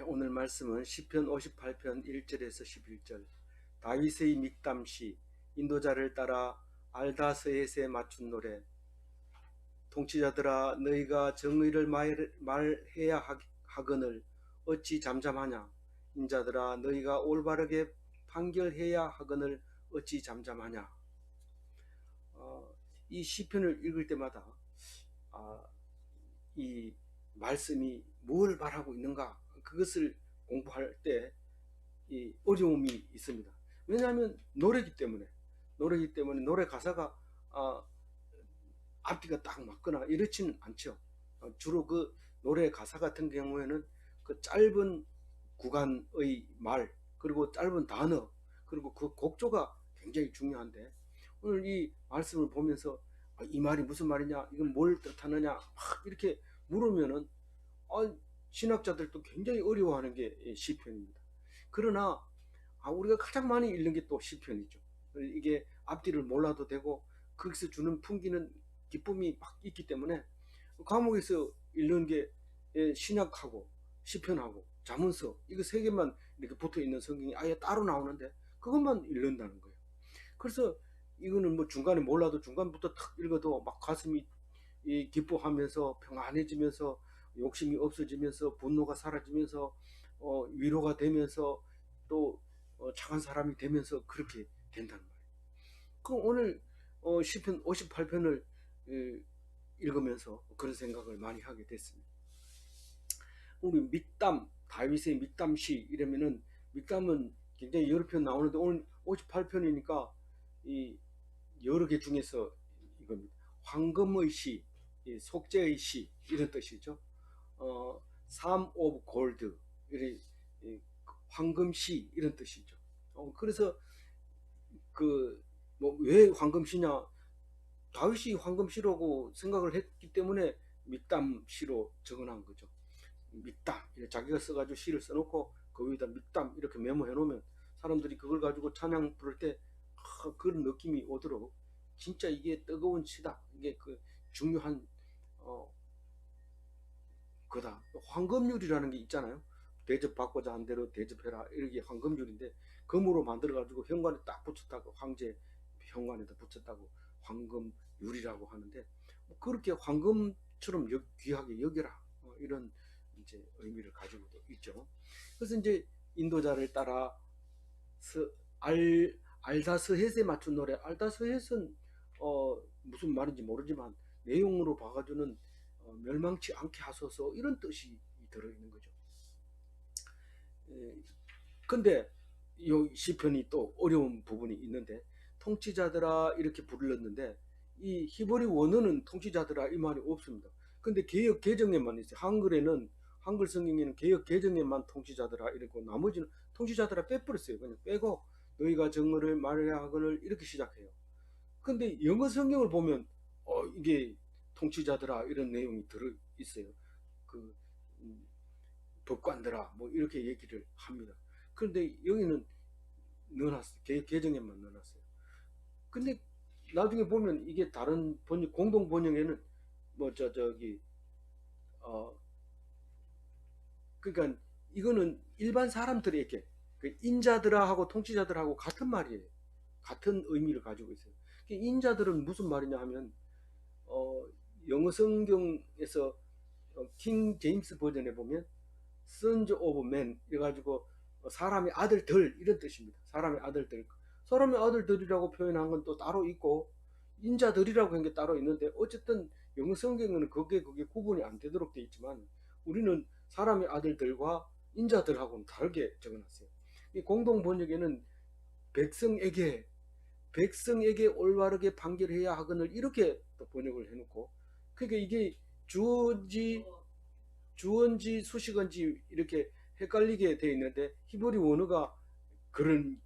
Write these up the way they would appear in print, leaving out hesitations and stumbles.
오늘 말씀은 시편 58편 1절에서 11절. 다윗의 믹담시, 인도자를 따라 알다스헷에 맞춘 노래. 통치자들아, 너희가 정의를 말해야 하거늘 어찌 잠잠하냐. 인자들아, 너희가 올바르게 판결해야 하거늘 어찌 잠잠하냐. 이 시편을 읽을 때마다 아, 이 말씀이 뭘 말하고 있는가, 그것을 공부할 때 이 어려움이 있습니다. 왜냐하면 노래 때문에 노래 가사가 앞뒤가 딱 맞거나 이렇지는 않죠. 주로 그 노래 가사 같은 경우에는 그 짧은 구간의 말, 그리고 짧은 단어, 그리고 그 곡조가 굉장히 중요한데, 오늘 이 말씀을 보면서 이 말이 무슨 말이냐, 이건 뭘 뜻하느냐 막 이렇게 물으면은 신학자들도 굉장히 어려워하는 게 시편입니다. 그러나 우리가 가장 많이 읽는 게 또 시편이죠. 이게 앞뒤를 몰라도 되고 거기서 주는 풍기는 기쁨이 막 있기 때문에 과목에서 읽는 게 신약하고 시편하고 잠언서, 이거 세 개만 이렇게 붙어 있는 성경이 아예 따로 나오는데 그것만 읽는다는 거예요. 그래서 이거는 뭐 중간에 몰라도 중간부터 탁 읽어도 막 가슴이 기뻐하면서 평안해지면서 욕심이 없어지면서 분노가 사라지면서 위로가 되면서 또 착한 사람이 되면서 그렇게 된다는 말이에요. 그럼 오늘 시편 58편을 읽으면서 그런 생각을 많이 하게 됐습니다. 우리 믹담, 다윗의 믹담시 이러면은, 믹담은 굉장히 여러 편 나오는데 오늘 58편이니까 이 여러 개 중에서 이겁니다. 황금의 시, 속죄의 시, 이런 뜻이죠. 삶 오브 골드, 황금시, 이런 뜻이죠. 그래서 그 뭐 왜 황금시냐, 다윗이 황금시라고 생각을 했기 때문에 믹담시로 적어놓은 거죠. 믹담, 자기가 써가지고 시를 써놓고 그 위에다 믹담 이렇게 메모해 놓으면 사람들이 그걸 가지고 찬양 부를 때 그런 느낌이 오도록, 진짜 이게 뜨거운 시다, 이게 그 중요한 거다. 황금률이라는 게 있잖아요. 대접받고자 한 대로 대접해라, 이렇게 황금률인데 금으로 만들어 가지고 현관에 딱 붙였다고, 황제 현관에다 붙였다고 황금률이라고 하는데, 그렇게 황금처럼 귀하게 여겨라, 이런 이제 의미를 가지고도 있죠. 그래서 이제 인도자를 따라 알다스헷에 맞춘 노래. 알다스헷은 무슨 말인지 모르지만 내용으로 봐가지고는 멸망치 않게 하소서, 이런 뜻이 들어있는 거죠. 근데 이 시편이 또 어려운 부분이 있는데, 통치자들아 이렇게 불렀는데 이 히브리 원어는 통치자들아 이 말이 없습니다. 근데 개역 개정에만 있어요. 한글 성경에는 개역 개정에만 통치자들아 이러고 나머지는 통치자들아 빼버렸어요. 그냥 빼고 너희가 정의를 말해야 하거늘 이렇게 시작해요. 근데 영어 성경을 보면 이게 통치자들아 이런 내용이 들어 있어요. 그 법관들아 뭐 이렇게 얘기를 합니다. 그런데 여기는 넣어놨어요. 개정에만 넣어놨어요. 근데 나중에 보면 이게 다른 번역, 공동 번역에는 뭐 저기 그러니까 이거는 일반 사람들에게, 그 인자들하고 통치자들하고 같은 말이에요. 같은 의미를 가지고 있어요. 인자들은 무슨 말이냐 하면 영어 성경에서 킹 제임스 버전에 보면 sons of men 이래가지고 사람의 아들들, 이런 뜻입니다. 사람의 아들들. 사람의 아들들이라고 표현한 건 또 따로 있고 인자들이라고 한 게 따로 있는데, 어쨌든 영어 성경은 그게 구분이 안 되도록 돼 있지만 우리는 사람의 아들들과 인자들하고는 다르게 적어놨어요. 이 공동 번역에는 백성에게 올바르게 판결해야 하거늘 이렇게 또 번역을 해놓고, 그러니까 이게 주어인지 수식어인지 이렇게 헷갈리게 돼 있는데 히브리 원어가 그런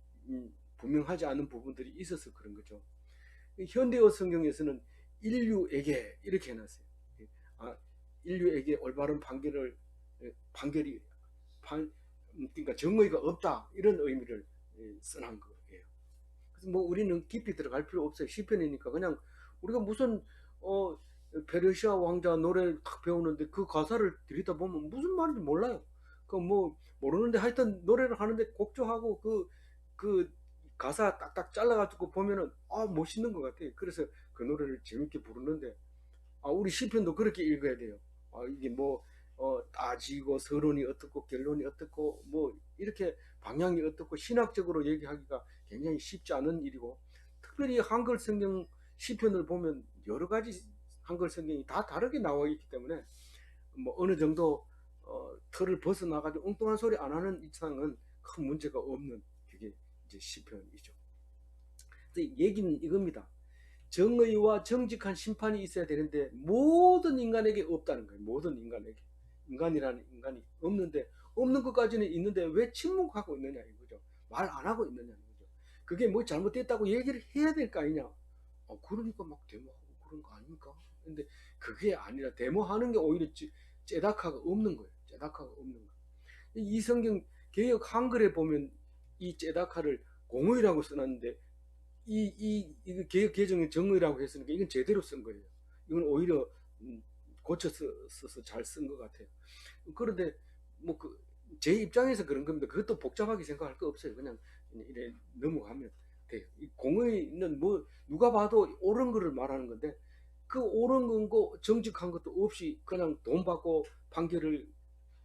분명하지 않은 부분들이 있어서 그런 거죠. 현대어 성경에서는 인류에게 이렇게 해놨어요. 인류에게 올바른 판결이 그러니까 정의가 없다, 이런 의미를 써놓은 거예요. 그래서 뭐 우리는 깊이 들어갈 필요 없어요. 시편이니까 그냥 우리가 무슨 페르시아 왕자 노래를 딱 배우는데 그 가사를 들이다 보면 무슨 말인지 몰라요. 그 뭐 모르는데 하여튼 노래를 하는데 곡조하고 그 가사 딱딱 잘라가지고 보면은 멋있는 것 같아요. 그래서 그 노래를 재밌게 부르는데 우리 시편도 그렇게 읽어야 돼요. 이게 뭐 따지고 서론이 어떻고 결론이 어떻고 뭐 이렇게 방향이 어떻고 신학적으로 얘기하기가 굉장히 쉽지 않은 일이고, 특별히 한글 성경 시편을 보면 여러 가지 한글 성경이 다 다르게 나와 있기 때문에 뭐 어느 정도 틀을 벗어나가지고 엉뚱한 소리 안 하는 이상은 큰 문제가 없는, 그게 이제 시편이죠. 얘기는 이겁니다. 정의와 정직한 심판이 있어야 되는데 모든 인간에게 없다는 거예요. 모든 인간에게. 인간이라는 인간이 없는데, 없는 것까지는 있는데 왜 침묵하고 있느냐 이거죠. 말 안 하고 있느냐는 거죠. 그게 뭐 잘못됐다고 얘기를 해야 될 거 아니냐. 그러니까 막 데모하고 그런 거 아닙니까? 근데 그게 아니라 데모하는 게 오히려 제다카가 없는 거예요. 제다카가 없는 거예요. 이 성경 개역 한글에 보면 이 제다카를 공의라고 써놨는데 이 개혁 개정의 정의라고 했으니까 이건 제대로 쓴 거예요. 이건 오히려 고쳐 써서 잘 쓴 것 같아요. 그런데 뭐 제 입장에서 그런 겁니다. 그것도 복잡하게 생각할 거 없어요. 그냥 이래 넘어가면 돼요. 이 공의는 뭐 누가 봐도 옳은 거를 말하는 건데, 그 옳은 거 정직한 것도 없이 그냥 돈 받고 판결을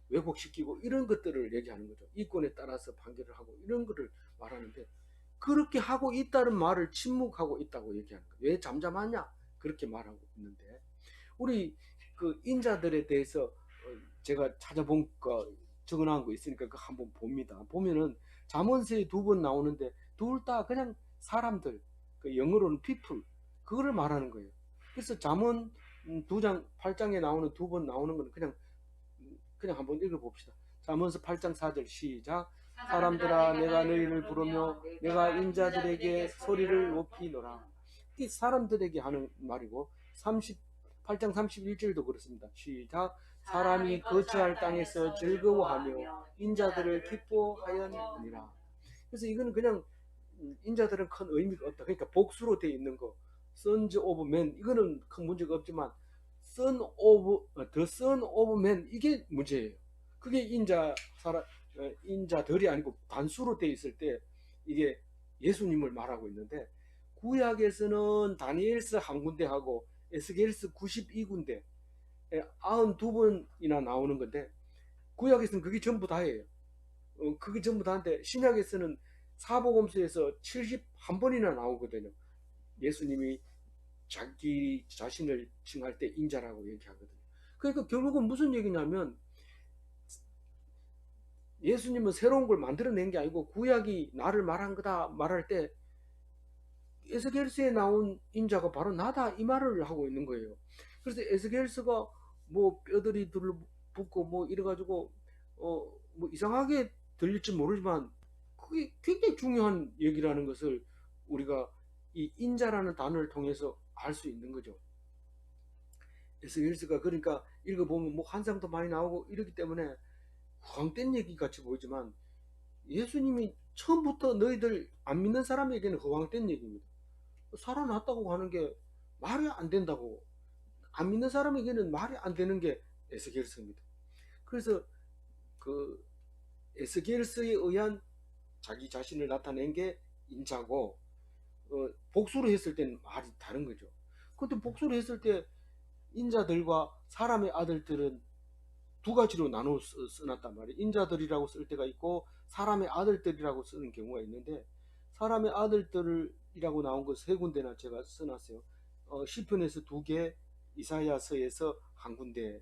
왜곡시키고 이런 것들을 얘기하는 거죠. 이권에 따라서 판결을 하고 이런 거를 말하는데, 그렇게 하고 있다는 말을 침묵하고 있다고 얘기하는 거예요. 왜 잠잠하냐? 그렇게 말하고 있는데, 우리 그 인자들에 대해서 제가 찾아본 거 적어놓은 거 있으니까 그 한번 봅니다. 보면은 잠언서에 2번 나오는데 둘 다 그냥 사람들, 그 영어로는 people, 그거를 말하는 거예요. 그래서 잠언 2장 8장에 나오는 2번 나오는 거는 그냥 한번 읽어봅시다. 잠언서 8장 4절 시작. 사람들아 내가 너희를 부르며 내가 인자들에게 소리를 높이노라. 이 사람들에게 하는 말이고, 8장 31절도 그렇습니다. 시작. 사람이 거처할 땅에서 즐거워하며 인자들을 기뻐하였느니라. 그래서 이거는 그냥 인자들은 큰 의미가 없다. 그러니까 복수로 되어 있는 거, sons of men, 이거는 큰 문제가 없지만 the son of man, 이게 문제예요. 그게 인자들이 아니고 단수로 되어 있을 때 이게 예수님을 말하고 있는데, 구약에서는 다니엘서 한 군데하고 에스겔서 92군데 92번이나 나오는 건데, 구약에서는 그게 전부 다예요. 그게 전부 다인데 신약에서는 사복음서에서 71번이나 나오거든요. 예수님이 자기 자신을 칭할 때 인자라고 얘기하거든요. 그러니까 결국은 무슨 얘기냐면, 예수님은 새로운 걸 만들어낸 게 아니고 구약이 나를 말한 거다 말할 때 에스겔서에 나온 인자가 바로 나다 이 말을 하고 있는 거예요. 그래서 에스겔서가 뭐 뼈들이 들붙고 뭐 이래가지고 뭐 이상하게 들릴지 모르지만 그게 굉장히 중요한 얘기라는 것을 우리가 이 인자라는 단어를 통해서 알 수 있는 거죠. 에스겔서가 그러니까 읽어보면 뭐 환상도 많이 나오고 이러기 때문에 허황된 얘기 같이 보이지만, 예수님이 처음부터 너희들 안 믿는 사람에게는 허황된 얘기입니다. 살아났다고 하는 게 말이 안 된다고, 안 믿는 사람에게는 말이 안 되는 게 에스겔서입니다. 그래서 그 에스겔서에 의한 자기 자신을 나타낸 게 인자고, 복수로 했을 때는 말이 다른 거죠. 근데 복수로 했을 때 인자들과 사람의 아들들은 두 가지로 나눠 써놨단 말이에요. 인자들이라고 쓸 때가 있고 사람의 아들들이라고 쓰는 경우가 있는데, 사람의 아들들이라고 나온 거 세 군데나 제가 써놨어요. 시편에서 2개, 이사야서에서 한 군데,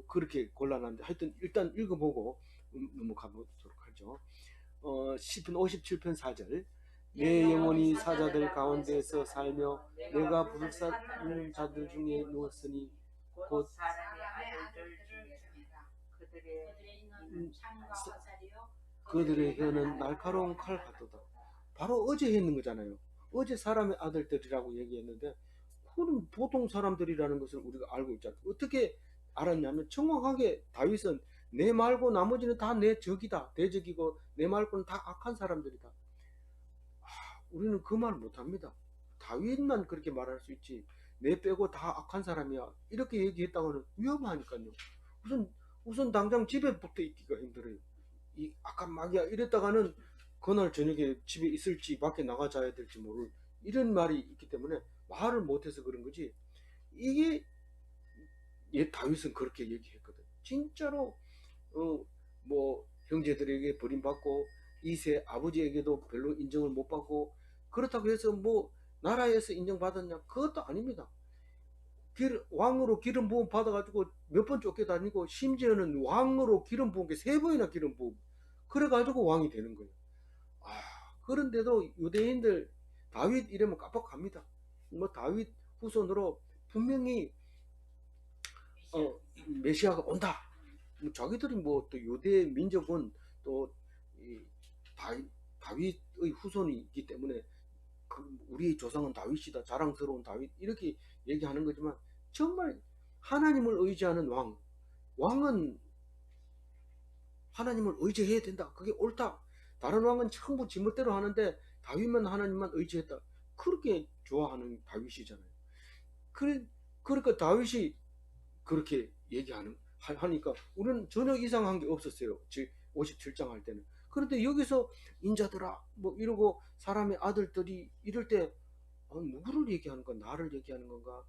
그렇게 골라놨는데 하여튼 일단 읽어보고 넘어가보도록 하죠. 시편 57편 4절. 내 영혼이 사자들 가운데서 살며 내가 부를 자들 중에 누웠으니 곧 그들의 혀는 날카로운 칼 같도다. 바로 어제 했는 거잖아요. 어제 사람의 아들들이라고 얘기했는데, 그건 보통 사람들이라는 것을 우리가 알고 있잖아요. 어떻게 알았냐면 정확하게 다윗은 내 말고 나머지는 다 내 적이다, 대적이고 내 말고는 다 악한 사람들이다. 우리는 그 말 못합니다. 다윗만 그렇게 말할 수 있지 내 빼고 다 악한 사람이야 이렇게 얘기했다고는 위험하니까요. 무슨 우선 당장 집에 붙어 있기가 힘들어요. 이 아까 막이야 이랬다가는 그날 저녁에 집에 있을지 밖에 나가 자야 될지 모를 이런 말이 있기 때문에 말을 못해서 그런 거지. 이게 옛 다윗은 그렇게 얘기했거든. 진짜로 뭐 형제들에게 버림받고 이세 아버지에게도 별로 인정을 못 받고 그렇다고 해서 뭐 나라에서 인정받았냐? 그것도 아닙니다. 왕으로 기름 부음 받아가지고 몇 번 쫓겨다니고 심지어는 왕으로 기름 부은 게 세 번이나 기름 부음 그래가지고 왕이 되는 거예요. 아, 그런데도 유대인들 다윗 이러면 깜빡합니다. 뭐 다윗 후손으로 분명히 메시아가 온다. 뭐 자기들이 뭐 또 유대 민족은 또 다윗의 후손이기 때문에 우리 조상은 다윗이다. 자랑스러운 다윗 이렇게 얘기하는 거지만 정말 하나님을 의지하는 왕은 하나님을 의지해야 된다. 그게 옳다. 다른 왕은 전부 지멋대로 하는데 다윗만 하나님만 의지했다. 그렇게 좋아하는 다윗이잖아요. 그래, 그러니까 다윗이 그렇게 하니까 우리는 전혀 이상한 게 없었어요. 57장 할 때는. 그런데 여기서 인자들아 뭐 이러고 사람의 아들들이 이럴 때 누구를 얘기하는 건가? 나를 얘기하는 건가?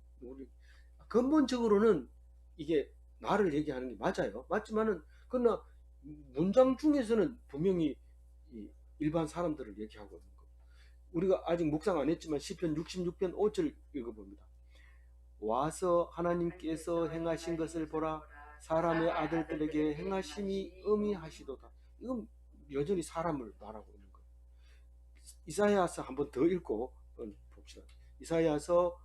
근본적으로는 이게 나를 얘기하는 게 맞아요. 맞지만은 그러나 문장 중에서는 분명히 일반 사람들을 얘기하고 있는 거. 우리가 아직 묵상 안 했지만 시편 66편 5절 읽어봅니다. 와서 하나님께서 행하신 것을 보라. 사람의 아들들에게 행하심이 의미하시도다. 이건 여전히 사람을 말하고 있는 거예요. 이사야서 한번 더 읽고 봅시다. 이사야서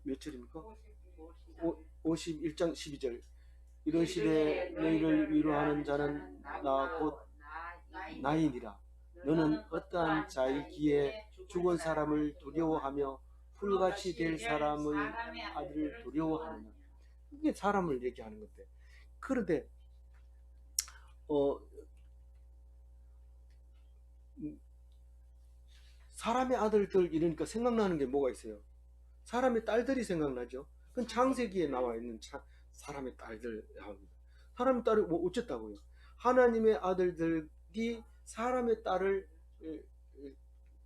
몇 절입니까? 51장 12절. 이르시되 너희를 위로하는 자는 나 곧 나이니라. 너는 어떠한 자의 기에 죽은 사람을 두려워하며 풀같이 될 사람의 아들을 두려워하느냐. 이게 사람을 얘기하는 건데. 그런데 어, 사람의 아들들 이러니까 생각나는 게 뭐가 있어요? 사람의 딸들이 생각나죠. 그건 창세기에 나와 있는 사람의 딸들 합니다. 사람의 딸이 뭐 어쨌다고요? 하나님의 아들들이 사람의 딸을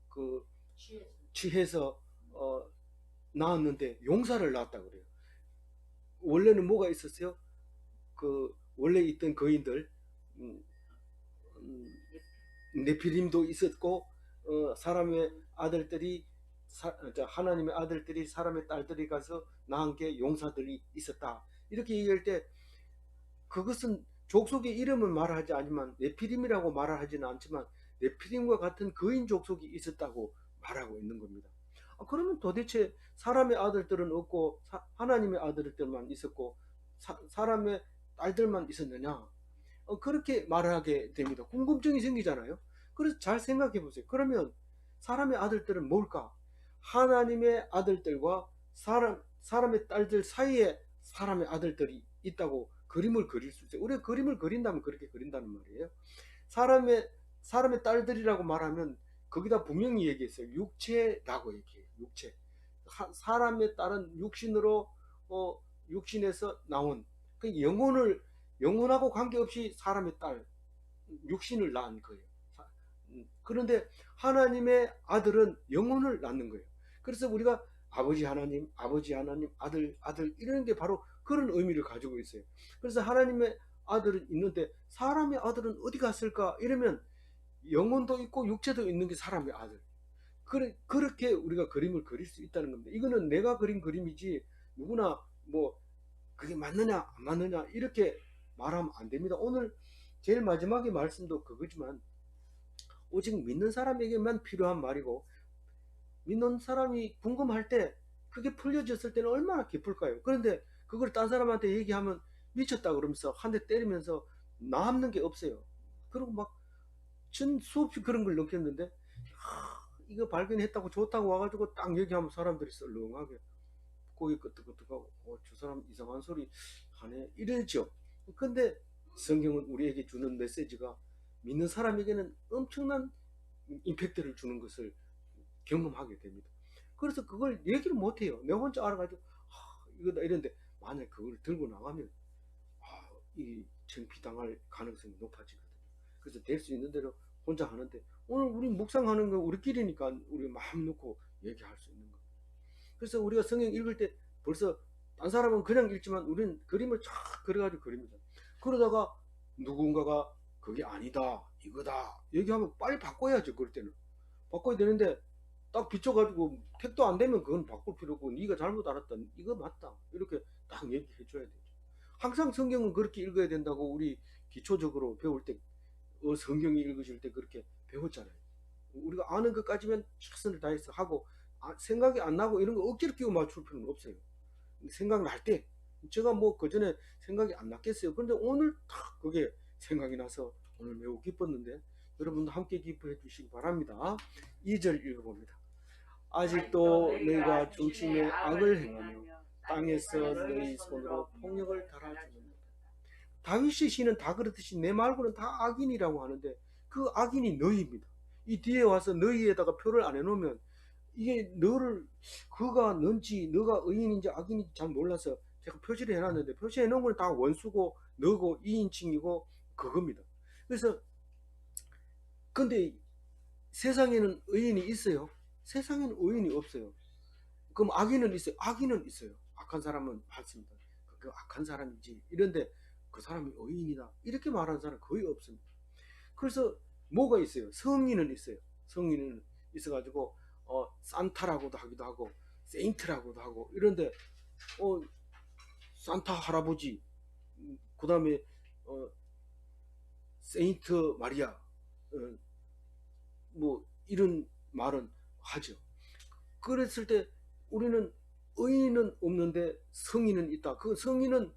그 취해서 낳았는데 용사를 낳았다고 그래요. 원래는 뭐가 있었어요? 그 원래 있던 거인들 음, 네피림도 있었고 사람의 아들들이 하나님의 아들들이 사람의 딸들이 가서 낳은 게 용사들이 있었다. 이렇게 얘기할 때 그것은 족속의 이름을 말하지 않지만 네피림이라고 말을 하지는 않지만 네피림과 같은 거인 족속이 있었다고 말하고 있는 겁니다. 그러면 도대체 사람의 아들들은 없고 하나님의 아들들만 있었고 사람의 딸들만 있었느냐? 그렇게 말하게 됩니다. 궁금증이 생기잖아요. 그래서 잘 생각해 보세요. 그러면 사람의 아들들은 뭘까? 하나님의 아들들과 사람의 딸들 사이에 사람의 아들들이 있다고 그림을 그릴 수 있어요. 우리가 그림을 그린다면 그렇게 그린다는 말이에요. 사람의 딸들이라고 말하면 거기다 분명히 얘기했어요. 육체라고 얘기해요. 육체. 사람의 딸은 육신으로 육신에서 나온 그 영혼하고 관계없이 사람의 딸 육신을 낳은 거예요. 그런데 하나님의 아들은 영혼을 낳는 거예요. 그래서 우리가 아버지 하나님, 아들 이런 게 바로 그런 의미를 가지고 있어요. 그래서 하나님의 아들은 있는데 사람의 아들은 어디 갔을까? 이러면 영혼도 있고 육체도 있는 게 사람의 아들. 그렇게 우리가 그림을 그릴 수 있다는 겁니다. 이거는 내가 그린 그림이지 누구나 뭐 그게 맞느냐 안 맞느냐 이렇게 말하면 안 됩니다. 오늘 제일 마지막에 말씀도 그거지만 오직 믿는 사람에게만 필요한 말이고 믿는 사람이 궁금할 때 그게 풀려졌을 때는 얼마나 기쁠까요? 그런데 그걸 딴 사람한테 얘기하면 미쳤다 그러면서 한 대 때리면서 남는 게 없어요. 그리고 막 수없이 그런 걸 느꼈는데 이거 발견했다고 좋다고 와가지고 딱 얘기하면 사람들이 썰렁하게 고개 끄덕끄덕하고 저 사람 이상한 소리 하네 이러죠. 근데 성경은 우리에게 주는 메시지가 믿는 사람에게는 엄청난 임팩트를 주는 것을 경험하게 됩니다. 그래서 그걸 얘기를 못해요. 내가 혼자 알아가지고 이거다 이런데 만약 그걸 들고 나가면 정피당할 가능성이 높아지거든요. 그래서 될 수 있는 대로 혼자 하는데, 오늘 우리 묵상하는 거 우리끼리니까 우리 마음 놓고 얘기할 수 있는 거예요. 그래서 우리가 성경 읽을 때 벌써 딴 사람은 그냥 읽지만 우리는 그림을 쫙 그려가지고 그립니다. 그러다가 누군가가 그게 아니다, 이거다 얘기하면 빨리 바꿔야죠. 그럴 때는 바꿔야 되는데, 딱 비춰가지고 택도 안 되면 그건 바꿀 필요 없고, 네가 잘못 알았다, 이거 맞다, 이렇게 딱 얘기해 줘야 되죠. 항상 성경은 그렇게 읽어야 된다고 우리 기초적으로 배울 때, 성경이 읽으실 때 그렇게 배웠잖아요. 우리가 아는 것까지면 최선을 다해서 하고, 생각이 안 나고 이런 거 억지로 끼워 맞출 필요는 없어요. 생각날 때, 제가 뭐 그전에 생각이 안 났겠어요. 그런데 오늘 딱 그게 생각이 나서 오늘 매우 기뻤는데, 여러분도 함께 기뻐해 주시기 바랍니다. 2절 읽어봅니다. 아직도 너희가 중심에 악을 행하며 땅에서 너희 손으로 폭력을 달아주는다. 다윗의 시는 다 그렇듯이 내 말고는 다 악인이라고 하는데, 그 악인이 너희입니다. 이 뒤에 와서 너희에다가 표를 안 해놓으면, 이게 너를, 그가 넌지 너가 의인인지 악인인지 잘 몰라서 제가 표시를 해놨는데, 표시해 놓은 건 다 원수고 너고 2인칭이고 그겁니다. 그래서 근데 세상에는 의인이 있어요? 세상에는 의인이 없어요. 그럼 악인은 있어요? 악인은 있어요. 악한 사람은 많습니다. 그 악한 사람이지. 이런데 그 사람이 의인이다, 이렇게 말하는 사람 거의 없습니다. 그래서 뭐가 있어요? 성인은 있어요. 성인은 있어가지고 산타라고도 하기도 하고 세인트라고도 하고 이런데, 산타 할아버지, 그 다음에 세인트 마리아, 뭐 이런 말은 하죠. 그랬을 때 우리는 의인은 없는데 성인은 있다. 그 성인은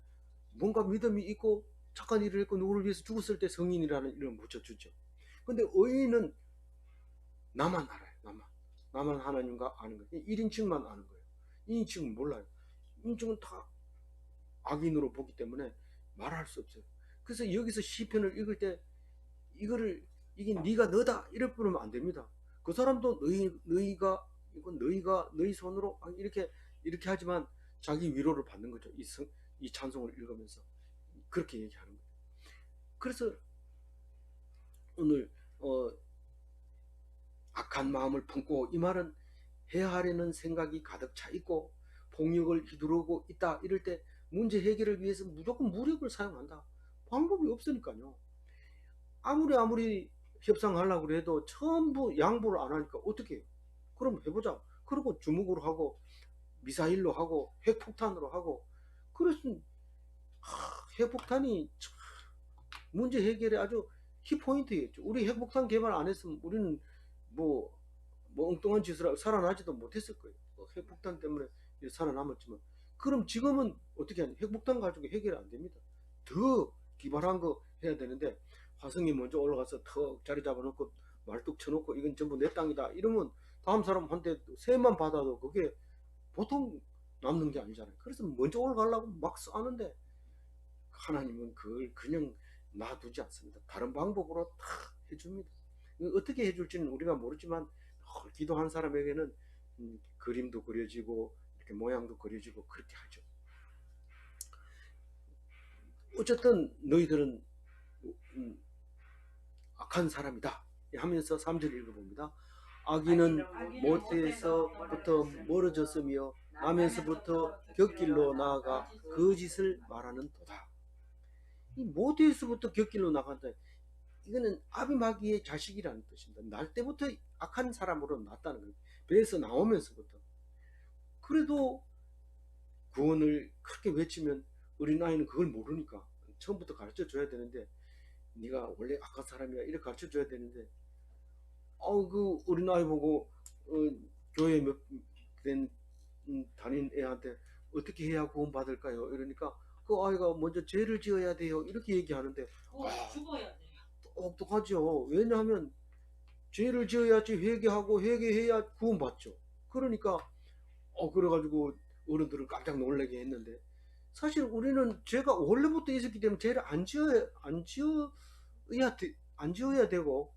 뭔가 믿음이 있고 착한 일을 했고 누구를 위해서 죽었을 때 성인이라는 이름을 붙여주죠. 근데 의인은 나만 알아요. 나만 하나님과 아는 거예요. 1인칭만 아는 거예요. 2인칭은 몰라요. 2인칭은 다 악인으로 보기 때문에 말할 수 없어요. 그래서 여기서 시편을 읽을 때 이게 네가 너다 이럴 뿐이면 안 됩니다. 그 사람도 너희가 이건 너희가 너희 손으로 이렇게 하지만 자기 위로를 받는 거죠. 이 찬송을 읽으면서 그렇게 얘기하는 거예요. 그래서 오늘 악한 마음을 품고, 이 말은 해하려는 생각이 가득 차 있고 폭력을 휘두르고 있다, 이럴 때 문제 해결을 위해서 무조건 무력을 사용한다. 방법이 없으니까요. 아무리 협상하려고 해도 전부 양보를 안 하니까 어떻게 해요? 그럼 해보자. 그리고 주먹으로 하고 미사일로 하고 핵폭탄으로 하고, 그래서 핵폭탄이 문제 해결에 아주 키포인트였죠. 우리 핵폭탄 개발 안 했으면 우리는 뭐 엉뚱한 짓을 하고 살아나지도 못했을 거예요. 핵폭탄 때문에 살아남았지만, 그럼 지금은 어떻게 하냐? 핵폭탄 가지고 해결이 안 됩니다. 더 기발한 거 해야 되는데, 화성이 먼저 올라가서 턱 자리 잡아놓고 말뚝 쳐놓고 이건 전부 내 땅이다 이러면 다음 사람한테 세만 받아도 그게 보통 남는 게 아니잖아요. 그래서 먼저 올라가려고 막 쏘는데, 하나님은 그걸 그냥 놔두지 않습니다. 다른 방법으로 다 해줍니다. 어떻게 해줄지는 우리가 모르지만 기도한 사람에게는 그림도 그려지고 이렇게 모양도 그려지고 그렇게 하죠. 어쨌든 너희들은 악한 사람이다 하면서 3절 읽어봅니다. 악인은 모태에서부터 멀어졌으며 나면서부터 곁길로 나아가 거짓을 말하는 도다. 이 모태에서부터 곁길로 나간다, 이거는 아비마귀의 자식이라는 뜻입니다. 날 때부터 악한 사람으로 났다는 거예요. 배에서 나오면서부터. 그래도 구원을 그렇게 외치면 어린아이는 그걸 모르니까 처음부터 가르쳐 줘야 되는데, 네가 원래 악한 사람이야 이렇게 가르쳐 줘야 되는데, 그 어린아이 보고 교회 몇된 다닌 애한테 어떻게 해야 구원 받을까요? 이러니까 그 아이가 먼저 죄를 지어야 돼요 이렇게 얘기하는데, 죽어야 돼요. 똑똑하죠. 왜냐하면 죄를 지어야지 회개하고 회개해야 구원받죠. 그러니까 그래가지고 어른들을 깜짝 놀라게 했는데, 사실 우리는 죄가 원래부터 있었기 때문에 죄를 안 지어야 되고,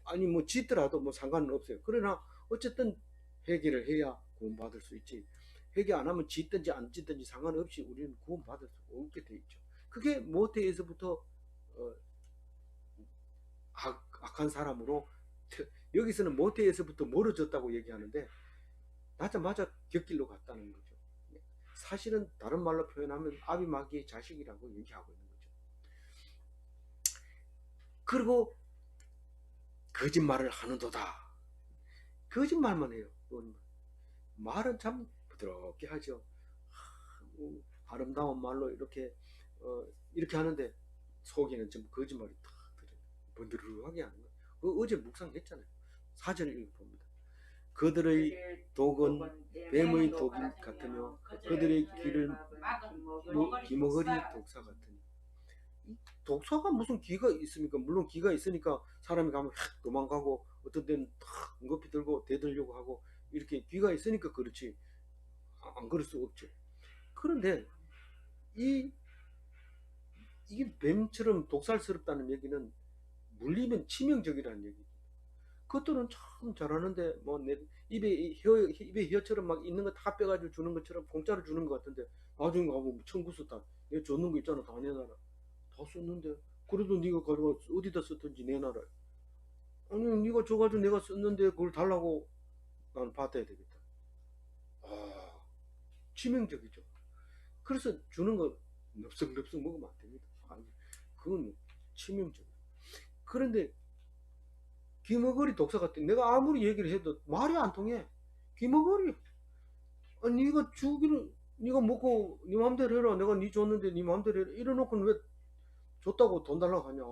아니 뭐 짓더라도 뭐 상관은 없어요. 그러나 어쨌든 회개를 해야 구원받을 수 있지, 회개 안 하면 짓든지 안 짓든지 상관없이 우리는 구원받을 수 없게 돼 있죠. 그게 모태에서부터 어, 악한 사람으로 여기서는 모태에서부터 멀어졌다고 얘기하는데 낳자마자 곁길로 갔다는 거죠. 사실은 다른 말로 표현하면 아비마귀의 자식이라고 얘기하고 있는 거죠. 그리고 거짓말을 하는도다. 거짓말만 해요. 말은 참 부드럽게 하죠. 아름다운 말로 이렇게 하는데 속에는 전부 거짓말이 탁 들어요. 번드르르하게 하는 거예요. 어제 묵상했잖아요. 4절 읽어봅니다. 그들의 독은 뱀의 독이 같으며 그들의 길은 기머거리 독사 같으니. 독사가 무슨 기가 있습니까? 물론 기가 있으니까 사람이 가면 확 도망가고 어떤 때는 탁 응급히 들고 대들려고 하고 이렇게 기가 있으니까 그렇지 안 그럴 수 없죠. 그런데 이게 뱀처럼 독살스럽다는 얘기는 물리면 치명적이라는 얘기. 그것들은 참 잘하는데 뭐 내 입에 혀처럼 막 있는 거 다 빼가지고 주는 것처럼 공짜로 주는 것 같은데 나중에 가면 청구서 다얘 줬는 거 있잖아. 다 내놔라. 다 썼는데 그래도 네가 가지고 어디다 썼든지 내놔라. 아니 네가 줘가지고 내가 썼는데 그걸 달라고 나는 받아야 되겠다. 아 치명적이죠. 그래서 주는 거 넙석넙석 먹으면 안 됩니다. 아니 그건 치명적. 그런데 귀머거리 독사 같은 내가 아무리 얘기를 해도 말이 안 통해. 귀머거리. 아니 네가 주기는 네가 먹고 네 맘대로 해라. 내가 네 줬는데 네 맘대로 해라. 이래놓고는 왜 줬다고 돈 달라고 하냐.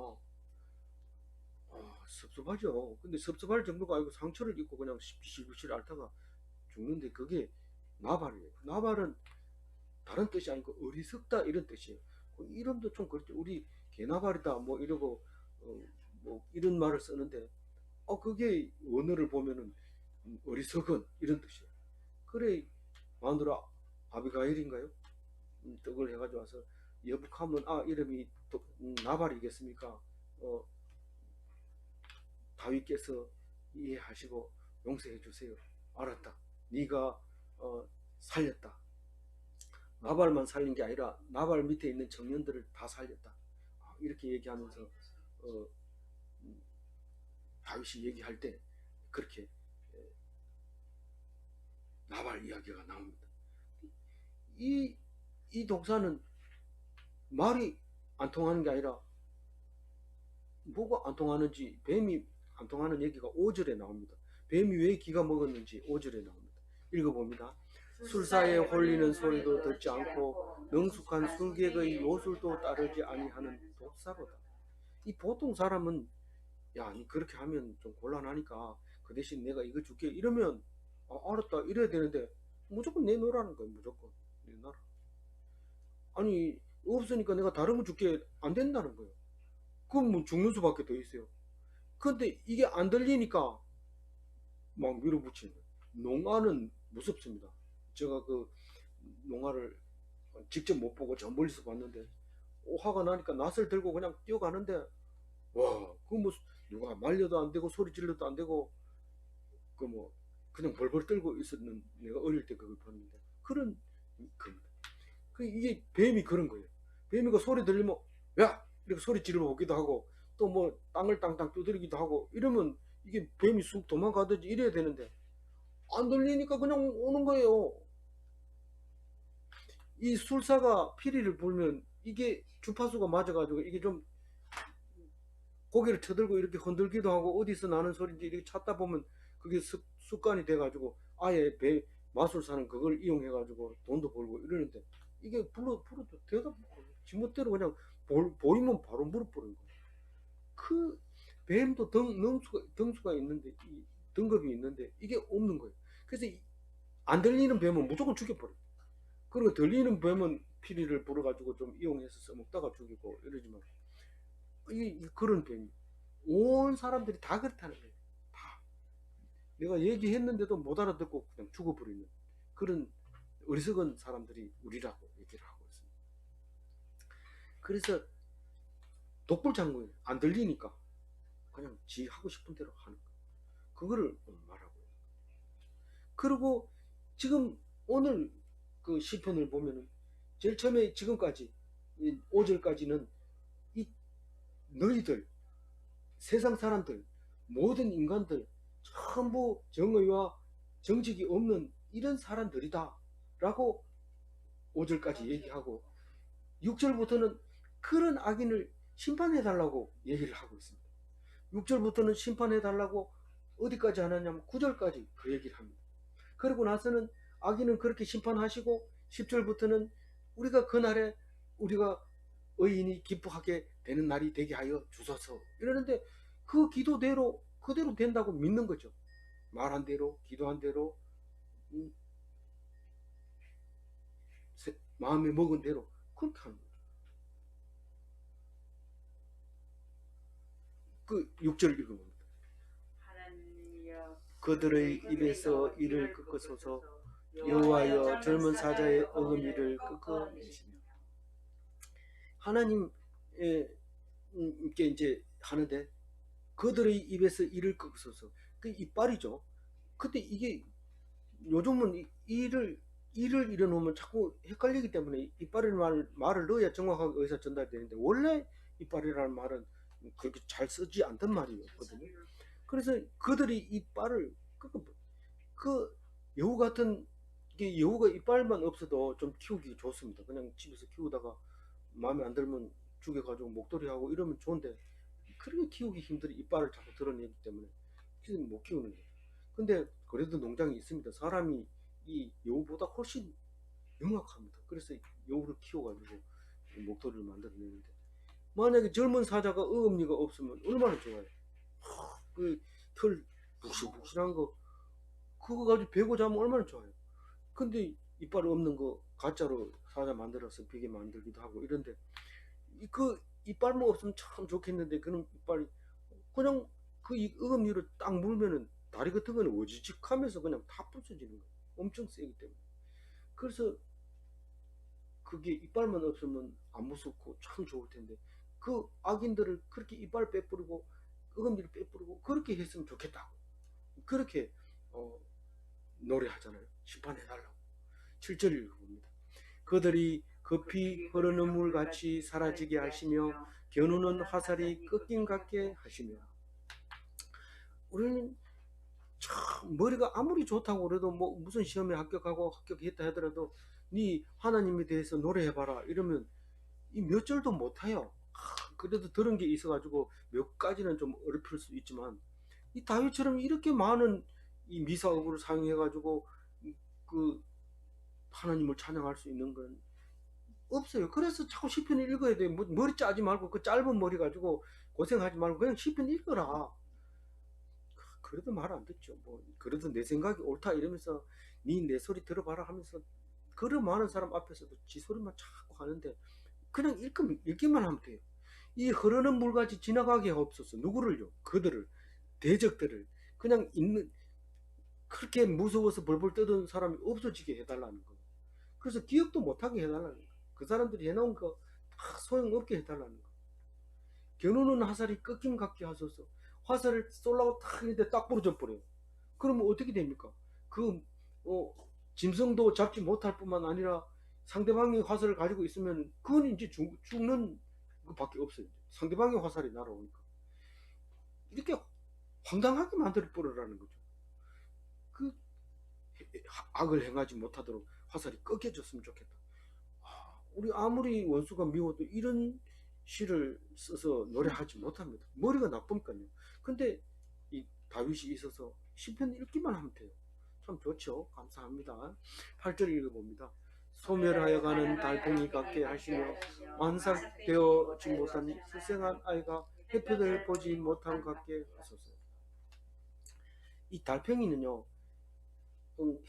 섭섭하죠. 근데 섭섭할 정도가 아니고 상처를 입고 그냥 비실비실 앓다가 죽는데 그게 나발이에요. 나발은 다른 뜻이 아니고 어리석다 이런 뜻이에요. 이름도 좀 그렇죠. 우리 개나발이다 뭐 이러고 뭐 이런 말을 쓰는데 그게 원어를 보면은 어리석은 이런 뜻이에요. 그래 마누라 아비가일인가요? 떡을 해가지고 와서 여북하면 이름이 나발이겠습니까? 다윗께서 이해하시고 용서해 주세요. 알았다. 네가 살렸다. 나발만 살린 게 아니라 나발 밑에 있는 청년들을 다 살렸다. 이렇게 얘기하면서 어, 다윗이 얘기할 때 그렇게 나발 이야기가 나옵니다. 이 독사는 말이 안 통하는 게 아니라 뭐가 안 통하는지 뱀이 안 통하는 얘기가 5절에 나옵니다. 뱀이 왜 기가 먹었는지 5절에 나옵니다. 읽어봅니다. 술사에 홀리는 소리도 듣지 않고 능숙한 술객의 요술도 따르지 아니하는 독사로다. 이 보통 사람은 야, 니 그렇게 하면 좀 곤란하니까 그 대신 내가 이거 줄게 이러면 알았다 이래야 되는데 무조건 내놓으라는 거예요. 무조건 내놔라. 아니 없으니까 내가 다른 거 줄게 안 된다는 거예요. 그럼 뭐 죽는 수밖에 더 있어요. 근데 이게 안 들리니까 막 밀어붙이는 거예요. 농아는 무섭습니다. 제가 그 농아를 직접 못 보고 저 멀리서 봤는데 화가 나니까 낫을 들고 그냥 뛰어가는데 와, 그 뭐 누가 말려도 안 되고 소리 질러도 안 되고 그 뭐 그냥 벌벌 떨고 있었는 내가 어릴 때 그걸 봤는데 그런 겁니다. 이게 뱀이 그런 거예요. 뱀이가 소리 들리면 야 이렇게 소리 지르고 오기도 하고 또 뭐 땅을 땅땅 두드리기도 하고 이러면 이게 뱀이 쑥 도망가든지 이래야 되는데 안 들리니까 그냥 오는 거예요. 이 술사가 피리를 불면 이게 주파수가 맞아가지고 이게 좀 고개를 쳐들고 이렇게 흔들기도 하고 어디서 나는 소리인지 이렇게 찾다 보면 그게 습관이 돼가지고 아예 마술사는 그걸 이용해가지고 돈도 벌고 이러는데 이게 불러도 대답 지멋대로 그냥 보이면 바로 물어버리는 거예요. 그 뱀도 등수가 있는데 등급이 있는데 이게 없는 거예요. 그래서 안 들리는 뱀은 무조건 죽여버려요. 그리고 들리는 뱀은 피리를 불어가지고 좀 이용해서 써먹다가 죽이고 이러지만 그런 뱀이 온 사람들이 다 그렇다는 거예요. 다 내가 얘기했는데도 못 알아듣고 그냥 죽어버리는 그런 어리석은 사람들이 우리라고 얘기를 하고 있습니다. 그래서 독불장군이 안 들리니까 그냥 지 하고 싶은 대로 하는 거. 그거를 말하고요. 그리고 지금 오늘 그 시편을 보면은 제일 처음에 지금까지 5절까지는 이 너희들 세상 사람들 모든 인간들 전부 정의와 정직이 없는 이런 사람들이다 라고 5절까지 얘기하고 6절부터는 그런 악인을 심판해달라고 얘기를 하고 있습니다. 6절부터는 심판해달라고 어디까지 하느냐면 9절까지 그 얘기를 합니다. 그러고 나서는 악인은 그렇게 심판하시고 10절부터는 우리가 그날에 우리가 의인이 기뻐하게 되는 날이 되게 하여 주소서 이러는데 그 기도대로 그대로 된다고 믿는 거죠. 말한 대로 기도한 대로 마음에 먹은 대로 그렇게 하는 거죠. 그 6절 읽어봅니다. 그들의 입에서 이를 꺾으소서 여호와여 젊은 사자의 어금니를 꺾어내시며 하나님께 이제 하는데 그들의 입에서 이를 꺾으소서 그 이빨이죠. 근데 이게 요즘은 이를 잃어놓으면 자꾸 헷갈리기 때문에 이빨이라는 말을 넣어야 정확하게 의사 전달되는데 원래 이빨이라는 말은 그렇게 잘 쓰지 않던 말이었거든요. 그래서 그들이 이빨을 그 여우 같은 게 여우가 이빨만 없어도 좀 키우기 좋습니다. 그냥 집에서 키우다가 마음에 안 들면 죽여가지고 목도리 하고 이러면 좋은데 그렇게 키우기 힘들이 이빨을 자꾸 드러내기 때문에 못 키우는 거예요. 근데 그래도 농장이 있습니다. 사람이 이 여우보다 훨씬 영악합니다. 그래서 여우를 키워가지고 목도리를 만들어내는데 만약에 젊은 사자가 어금니가 없으면 얼마나 좋아요. 그 털 북실북실한 거 그거 가지고 베고 자면 얼마나 좋아요. 근데 이빨 없는 거 가짜로 사자 만들어서 비계 만들기도 하고 이런데 그 이빨만 없으면 참 좋겠는데 그런 이빨이 그냥 그 어금니로 딱 물면은 다리 같은 거는 어지직하면서 그냥 다 부서지는 거예요. 엄청 세기 때문에. 그래서 그게 이빨만 없으면 안 무섭고 참 좋을 텐데 그 악인들을 그렇게 이빨 빼뿌리고 어금니를 빼뿌리고 그렇게 했으면 좋겠다고 그렇게 노래하잖아요. 심판해달라고. 7절 읽어봅니다. 그들이 급히 흐르는 물같이 사라지게 하시며 겨누는 화살이 꺾임 같게 하시며 우리는 참 머리가 아무리 좋다고 그래도 뭐 무슨 시험에 합격하고 합격했다 하더라도 네 하나님에 대해서 노래해봐라 이러면 이 몇 절도 못해요. 그래도 들은 게 있어가지고 몇 가지는 좀 어렵을 수 있지만 이 다윗처럼 이렇게 많은 이 미사업을 사용해가지고 그 하나님을 찬양할 수 있는 건 없어요. 그래서 자꾸 시편을 읽어야 돼요. 머리 짜지 말고 그 짧은 머리 가지고 고생하지 말고 그냥 시편 읽어라. 그래도 말 안 듣죠. 뭐 그래도 내 생각이 옳다 이러면서 네 내 소리 들어봐라 하면서 그런 많은 사람 앞에서도 지 소리만 자꾸 하는데 그냥 읽기만 하면 돼요. 이 흐르는 물같이 지나가게 하옵소서. 누구를요? 그들을 대적들을 그냥 있는 그렇게 무서워서 벌벌 떠드는 사람이 없어지게 해달라는 거. 그래서 기억도 못하게 해달라는 거. 그 사람들이 해놓은 거 다 소용없게 해달라는 거. 겨누는 화살이 꺾임 같게 하소서. 화살을 쏠라고 탁 했는데 딱 부러져 버려요. 그러면 어떻게 됩니까? 그 짐승도 잡지 못할 뿐만 아니라 상대방이 화살을 가지고 있으면 그건 이제 죽는 것밖에 없어요. 상대방의 화살이 날아오니까. 이렇게 황당하게 만들어 버리라는 거죠. 그 악을 행하지 못하도록 화살이 꺾여졌으면 좋겠다. 우리 아무리 원수가 미워도 이런 시를 써서 노래하지 못합니다. 머리가 나쁘니까요. 근데 이 다윗이 있어서 시편 읽기만 하면 돼요. 참 좋죠. 감사합니다. 8절 읽어봅니다. 소멸하여 가는 달팽이 같게 하시며 완삭되어지 못한 수생한 아이가 햇볕을 보지 못한 같게 하소서. 이 달팽이는요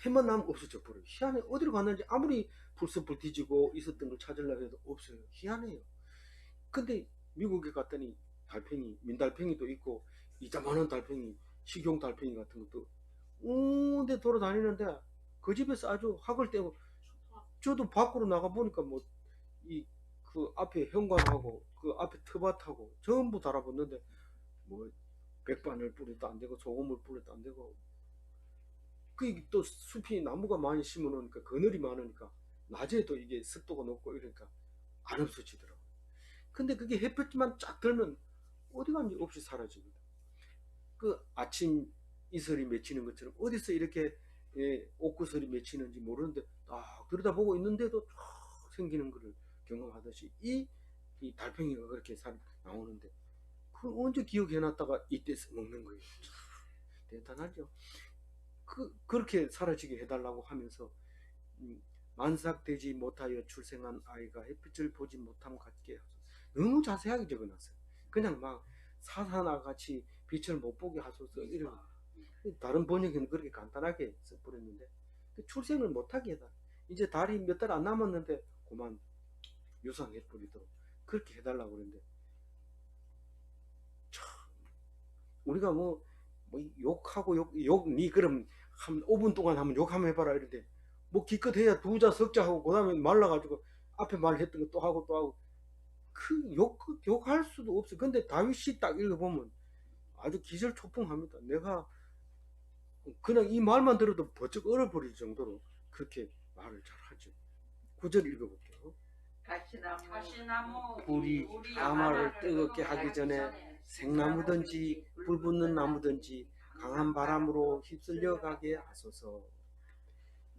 해만 나면 없어져 버려요. 희한해. 어디로 갔는지 아무리 불쑥불 뒤지고 있었던 걸 찾으려고 해도 없어요. 희한해요. 근데 미국에 갔더니 달팽이, 민달팽이도 있고 이자만한 달팽이, 식용 달팽이 같은 것도 온데 돌아다니는데 그 집에서 아주 학을 떼고 저도 밖으로 나가 보니까 뭐 이 그 앞에 현관하고 그 앞에 트밭하고 전부 달아붙는데 뭐 백반을 뿌려도 안 되고 소금을 뿌려도 안 되고 그 또 숲이 나무가 많이 심어 놓으니까 그늘이 많으니까 낮에도 이게 습도가 높고 이러니까 안 없어지더라고요. 근데 그게 햇볕만 쫙 들면 어디 간지 없이 사라집니다. 그 아침 이슬이 맺히는 것처럼 어디서 이렇게 옥구슬이 맺히는지 모르는데 딱 들여다보고 있는데도 쫙 생기는 것을 경험하듯이 이 달팽이가 그렇게 나오는데 그 언제 기억해놨다가 이때 먹는 거예요. 참 대단하죠. 그렇게 사라지게 해달라고 하면서 음, 만삭되지 못하여 출생한 아이가 햇빛을 보지 못함 같게 하소서. 너무 자세하게 적어놨어요. 그냥 막 사사나 같이 빛을 못 보게 하소서 이런. 다른 번역에는 그렇게 간단하게 써버렸는데 출생을 못하게 해달라. 이제 달이 몇 달 안 남았는데 그만 유산해버리도록 그렇게 해달라고 그러는데 참 우리가 뭐 욕하고 니 그럼 한 5분 동안 한번 욕 한번 해봐라 이런데 뭐 기껏 해야 두자 석자 하고 그 다음에 말라가지고 앞에 말했던 거 또 하고 또 하고 그 욕할 수도 없어. 근데 다윗이 딱 읽어보면 아주 기절초풍합니다. 내가 그냥 이 말만 들어도 버쩍 얼어버릴 정도로 그렇게 말을 잘하죠. 9절 읽어볼게요. 가시나무 불이 가마를 뜨겁게 하기 전에 생나무든지 불 붙는 나무든지 강한 바람으로 휩쓸려 가게 하소서.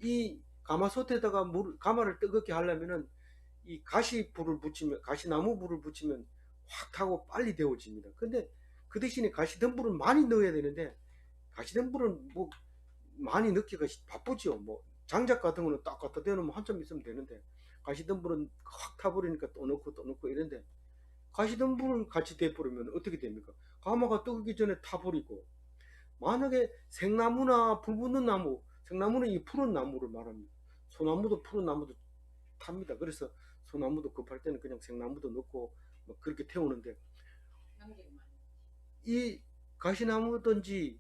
이 가마솥에다가 가마를 뜨겁게 하려면은 이 가시불을 붙이면 가시나무 불을 붙이면 확 타고 빨리 데워집니다. 근데 그 대신에 가시덤불은 많이 넣어야 되는데 가시덤불은 뭐 많이 넣기가 바쁘죠. 뭐 장작 같은 거는 딱 갖다 대놓으면 한참 있으면 되는데 가시덤불은 확 타버리니까 또 넣고 이런데 가시덤불을 같이 대버리면 어떻게 됩니까? 가마가 뜨기 전에 타버리고 만약에 생나무나 불 붙는 나무, 생나무는 이 푸른 나무를 말합니다. 소나무도 푸른 나무도 탑니다. 그래서 소나무도 급할 때는 그냥 생나무도 넣고 뭐 그렇게 태우는데 이 가시나무든지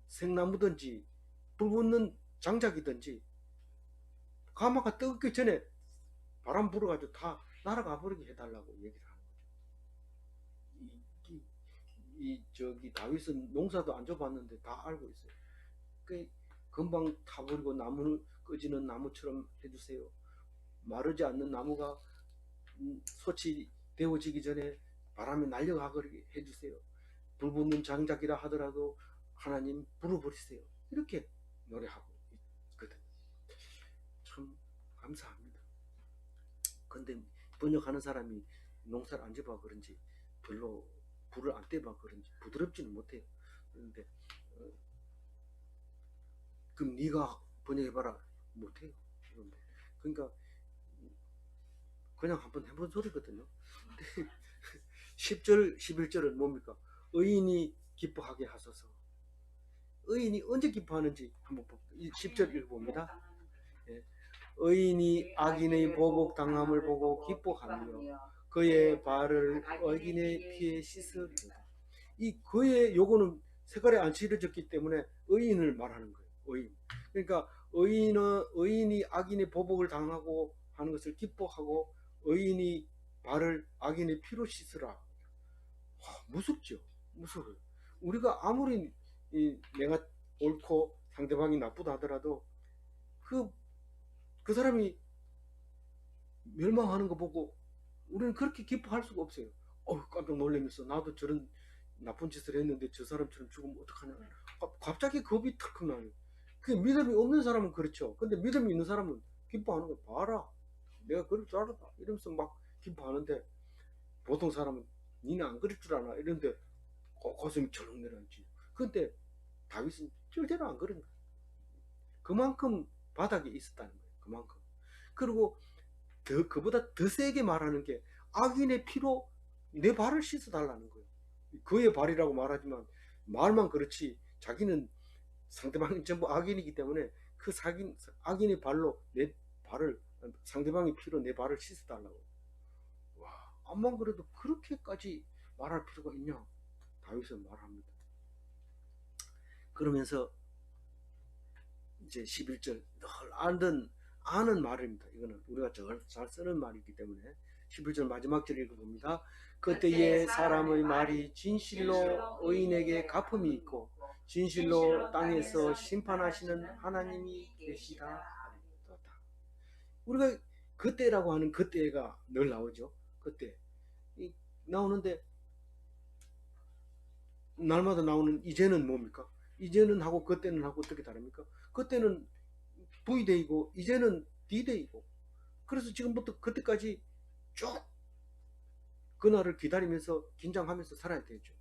생나무든지 불 붙는 장작이든지 가마가 뜨기 전에 바람 불어가지고 다 날아가 버리게 해달라고 얘기를 하는 거죠. 저기 다윗은 농사도 안 줘봤는데 다 알고 있어요. 그 금방 타버리고 나무를 꺼지는 나무처럼 해주세요. 마르지 않는 나무가 솥이 데워지기 전에 바람이 날려가게 해주세요. 불 붙는 장작이라 하더라도 하나님 불어버리세요. 이렇게 노래하고 있거든. 참 감사합니다. 근데 번역하는 사람이 농사를 안 줘봐 그런지 별로 불을 안 떼봐 그런지 부드럽지는 못해요. 그런데 그럼 네가 번역해봐라 못해요. 그러니까 그냥 한번 해본 소리거든요. 10절 11절은 뭡니까? 의인이 기뻐하게 하소서. 의인이 언제 기뻐하는지 한번 볼게요. 10절 읽어봅니다. 예. 의인이 악인의 보복 당함을 보고 기뻐하며 그의 발을 악인의 피에 씻으리로다. 이 그의 요거는 색깔이 안 칠해졌기 때문에 의인을 말하는 거예요. 의인. 그러니까 의인이 악인의 보복을 당하고 하는 것을 기뻐하고 의인이 발을 악인의 피로 씻으라. 와, 무섭죠. 무서워요. 우리가 아무리 내가 옳고 상대방이 나쁘다 하더라도 그 사람이 멸망하는 거 보고 우리는 그렇게 기뻐할 수가 없어요. 깜짝 놀라면서 나도 저런 나쁜 짓을 했는데 저 사람처럼 죽으면 어떡하냐. 갑자기 겁이 탁 나요. 그 믿음이 없는 사람은 그렇죠. 근데 믿음이 있는 사람은 기뻐하는 거 봐라. 내가 그럴 줄 알았다. 이러면서 막 기뻐하는데 보통 사람은 니는 안 그럴 줄 아나 이런데 가슴이 철렁 내려앉지. 근데 다윗은 절대로 안 그런 거야. 그만큼 바닥에 있었다는 거예요. 그만큼. 그리고 그보다 더 세게 말하는 게 악인의 피로 내 발을 씻어달라는 거예요. 그의 발이라고 말하지만 말만 그렇지 자기는 상대방이 전부 악인이기 때문에 그 악인의 발로 내 발을 상대방의 피로 내 발을 씻어달라고. 와, 암만 그래도 그렇게까지 말할 필요가 있냐? 다윗은 말합니다. 그러면서 이제 11절 늘 아는 말입니다. 이거는 우리가 잘 쓰는 말이기 때문에 11절 마지막 절 읽어봅니다. 그때에 사람의 말이 진실로 의인에게 갚음이 있고 진실로 땅에서 심판하시는 하나님이 계시다. 우리가 그때라고 하는 그때가 늘 나오죠. 그때 나오는데 날마다 나오는 이제는 뭡니까? 이제는 하고 그때는 하고 어떻게 다릅니까? 그때는 V데이고 이제는 D데이고, 그래서 지금부터 그때까지 쭉 그날을 기다리면서 긴장하면서 살아야 되죠.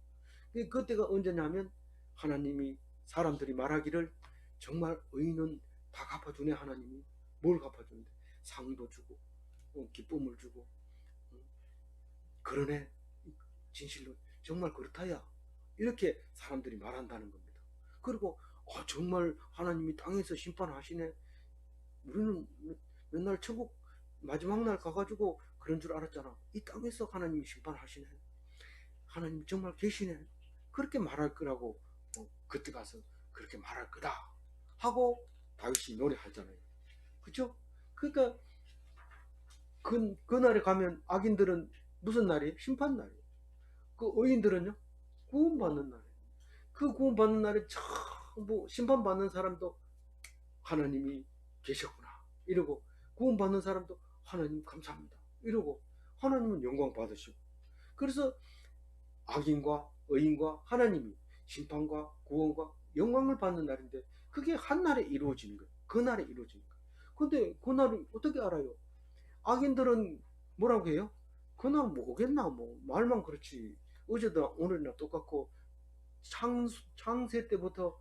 그때가 언제냐면 하나님이 사람들이 말하기를 정말 의인은 다 갚아주네. 하나님이 뭘 갚아주는데? 상도 주고 기쁨을 주고 그러네. 진실로 정말 그렇다야. 이렇게 사람들이 말한다는 겁니다. 그리고 정말 하나님이 땅에서 심판하시네. 우리는 맨날 천국 마지막 날 가가지고 그런 줄 알았잖아. 이 땅에서 하나님이 심판하시네. 하나님 정말 계시네. 그렇게 말할 거라고 그때 가서 그렇게 말할 거다 하고 다윗이 노래하잖아요. 그쵸? 그러니까 그날에 가면 악인들은 무슨 날이에요? 심판 날이에요. 그 의인들은요? 구원받는 날이에요. 그 구원받는 날에 전부 심판받는 사람도 하나님이 계셨구나 이러고, 구원받는 사람도 하나님 감사합니다 이러고, 하나님은 영광 받으시고, 그래서 악인과 의인과 하나님이 심판과 구원과 영광을 받는 날인데, 그게 한날에 이루어지는 거예요. 그날에 이루어지는 거예요. 근데 그날을 어떻게 알아요? 악인들은 뭐라고 해요? 그날 뭐 오겠나, 뭐 말만 그렇지. 어제도 오늘이나 똑같고, 창세 때부터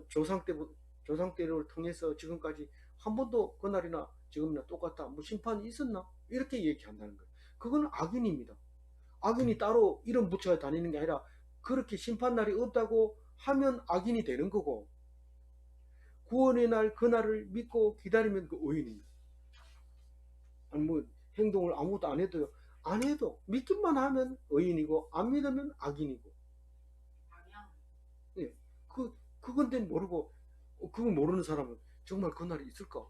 조상 때부터 조상 때를 통해서 지금까지 한 번도 그날이나 지금이나 똑같다, 뭐 심판이 있었나, 이렇게 얘기한다는 거예요. 그건 악인입니다. 악인이 따로 이름 붙여 다니는 게 아니라 그렇게 심판날이 없다고 하면 악인이 되는 거고, 구원의 날 그날을 믿고 기다리면 그 의인입니다. 아니 뭐 행동을 아무것도 안 해도요. 안 해도 믿기만 하면 의인이고 안 믿으면 악인이고. 예. 그건데 모르고, 그거 모르는 사람은 정말 그날이 있을까?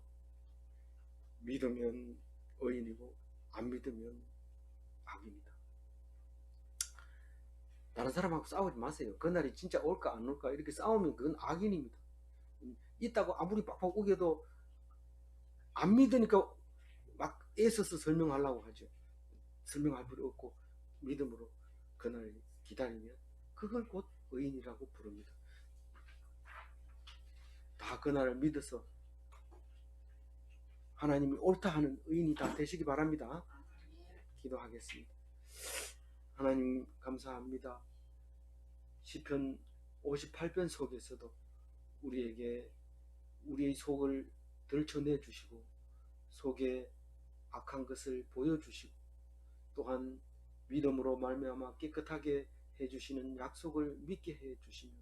믿으면 의인이고 안 믿으면 악입니다. 다른 사람하고 싸우지 마세요. 그날이 진짜 올까 안 올까 이렇게 싸우면 그건 악인입니다. 있다고 아무리 빡빡 우겨도 안 믿으니까 막 애써서 설명하려고 하죠. 설명할 필요 없고 믿음으로 그날 기다리면 그걸 곧 의인이라고 부릅니다. 다 그날을 믿어서 하나님이 옳다 하는 의인이 다 되시기 바랍니다. 기도하겠습니다. 하나님 감사합니다. 시편 58편 속에서도 우리에게 우리의 속을 들춰내 주시고 속에 악한 것을 보여주시고, 또한 믿음으로 말미암아 깨끗하게 해주시는 약속을 믿게 해주시며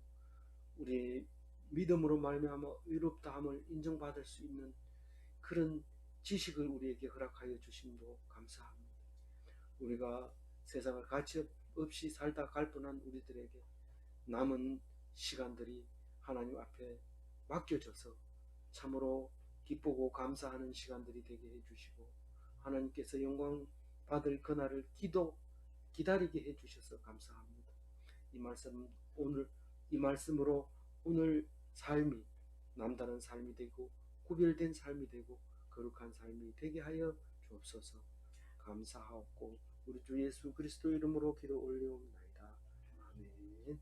우리의 믿음으로 말미암아 의롭다함을 인정받을 수 있는 그런 지식을 우리에게 허락하여 주심도 감사합니다. 우리가 세상을 가치 없이 살다 갈 뻔한 우리들에게 남은 시간들이 하나님 앞에 맡겨져서 참으로 기쁘고 감사하는 시간들이 되게 해주시고, 하나님께서 영광 받을 그날을 기다리게 해주셔서 감사합니다. 이 말씀으로 오늘 삶이 남다른 삶이 되고 구별된 삶이 되고 거룩한 삶이 되게 하여 주옵소서. 감사하옵고 우리 주 예수 그리스도 이름으로 기도 올려옵나이다. 아멘.